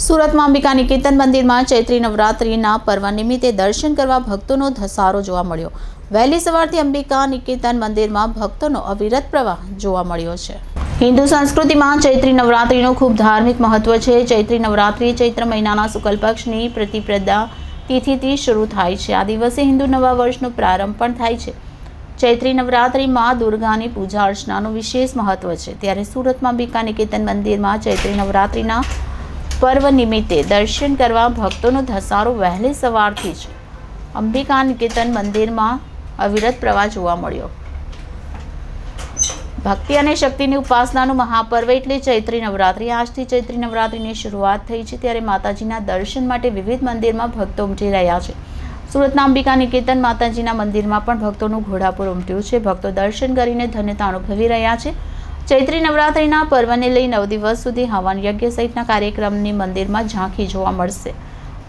સુરતમાં અંબિકા નિકેતન મંદિરમાં ચૈત્રી નવરાત્રિના પર્વ નિમિત્તે દર્શન કરવા ભક્તોનો ધસારો જોવા મળ્યો। વહેલી સવારથી અંબિકા નિકેતન મંદિરમાં ભક્તોનો અવિરત પ્રવાહ જોવા મળ્યો છે। હિન્દુ સંસ્કૃતિમાં ચૈત્રી નવરાત્રિનું ખૂબ ધાર્મિક મહત્વ છે। ચૈત્રી નવરાત્રિ ચૈત્ર મહિનાના શુક્લ પક્ષની પ્રતિપદા તિથિથી શરૂ થાય છે। આ દિવસે હિન્દુ નવા વર્ષનો પ્રારંભ પણ થાય છે। ચૈત્રી નવરાત્રિમાં દુર્ગાની પૂજા અર્ચનાનું વિશેષ મહત્વ છે। ત્યારે સુરતમાં અંબિકા નિકેતન મંદિરમાં ચૈત્રી નવરાત્રિના પર્વ નિમિત્તે દર્શન કરવા ભક્તોનો ધસારો વહેલી સવારથી જ અંબિકા નિકેતન મંદિરમાં અવિરત પ્રવાહ જોવા મળ્યો। ભક્તિ અને શક્તિની ઉપાસનાનું મહાપર્વ એટલે ચૈત્રી નવરાત્રિ। આજથી ચૈત્રી નવરાત્રિની શરૂઆત થઈ છે, ત્યારે માતાજીના દર્શન માટે વિવિધ મંદિરમાં ભક્તો ઉમટી રહ્યા છે। સુરતના અંબિકા નિકેતન માતાજીના મંદિરમાં પણ ભક્તોનું ઘોડાપુર ઉમટ્યું છે। ભક્તો દર્શન કરીને ધન્યતા અનુભવી રહ્યા છે। ચૈત્રી નવરાત્રિના પર્વને લઈ 9 દિવસ સુધી હવન યજ્ઞ સહિતના કાર્યક્રમની મંદિરમાં ઝાંખી જોવા મળશે।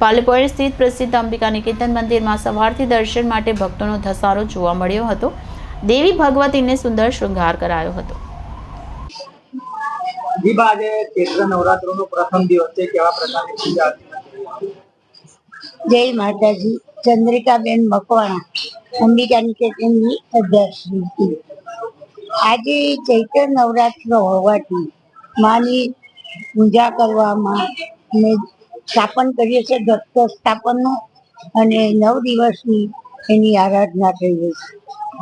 પાલી પોઈન્ટ સ્થિત પ્રસિદ્ધ અંબિકા નિકેતન મંદિરમાં સવારથી દર્શન માટે ભક્તોનો ધસારો જોવા મળ્યો હતો। દેવી ભગવતીને સુંદર શૃંગાર કરાયો હતો। આજે ચૈત્ર નવરાત્રિનો પ્રથમ દિવસ છે, કેવા પ્રકારની પૂજા? જય માતાજી। ચંદ્રિકાબેન મકવાણા, અંબિકા નિકેતનની અધ્યક્ષ। આજે ચૈત્ર નવરાત્ર હોવાથી માની પૂજા કરવામાં અને સ્થાપન કરીએ છીએ, ઘટ સ્થાપનનું, અને 9 દિવસની એની આરાધના થઈ છે।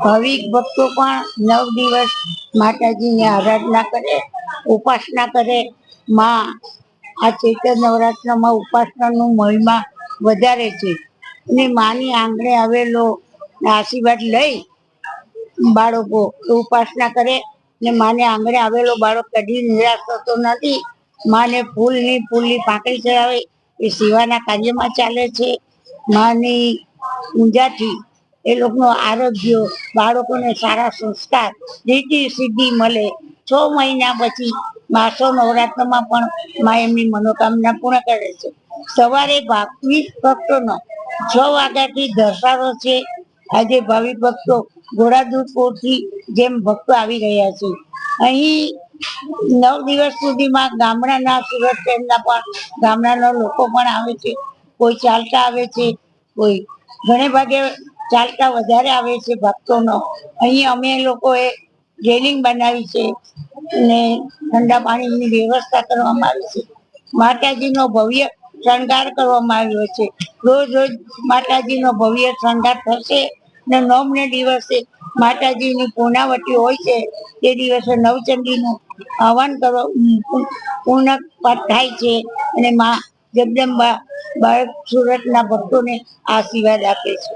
ભાવિક ભક્તો પણ 9 દિવસ માતાજીની આરાધના કરે, ઉપાસના કરે। માં આ ચૈત્ર નવરાત્રમાં ઉપાસનાનું મહિમા વધારે છે, અને માની આંગણે આવેલો આશીર્વાદ લઈ બાળકો ઉપાસના કરે ને માને આંગણે આવેલો બાળક કદી નિરાશ થતો નથી। માને ફૂલની પાંખડી ચડાવે એ સેવાના કાર્યમાં ચાલે છે। માની પૂજાથી એ લોકોનું આરોગ્ય, બાળકોને સારા સંસ્કાર, રીતિ સિદ્ધિ મળે। 6 મહિના પછી માસો નવરાત્રમાં પણ માં એમની મનોકામના પૂર્ણ કરે છે। સવારે ભાવિક ભક્તોનો 6 વાગ્યાથી ધસારો છે। આજે ભાવિક ભક્તો ઘોડાદૂરપુરથી જેમ ભક્તો આવી રહ્યા છે। અહીં 9 દિવસ સુધીમાં ગામડાના, સુરત શહેરના પણ ગામડાના લોકો પણ આવે છે। કોઈ ચાલતા આવે છે, કોઈ ઘણે ભાગે ચાલતા વધારે આવે છે ભક્તોનો। અહીં અમે લોકોએ રેલિંગ બનાવી છે અને ઠંડા પાણીની વ્યવસ્થા કરવામાં આવી છે। માતાજીનો ભવ્ય શણગાર કરવામાં આવ્યો છે। રોજ માતાજીનો ભવ્ય શણગાર થશે ને 9મે દિવસે માતાજીની પૂર્ણાવતી હોય છે। તે દિવસે નવચંડીનું હવન પૂર્ણ થાય છે, અને માં જગદંબા સુરતના ભક્તોને આશીર્વાદ આપે છે।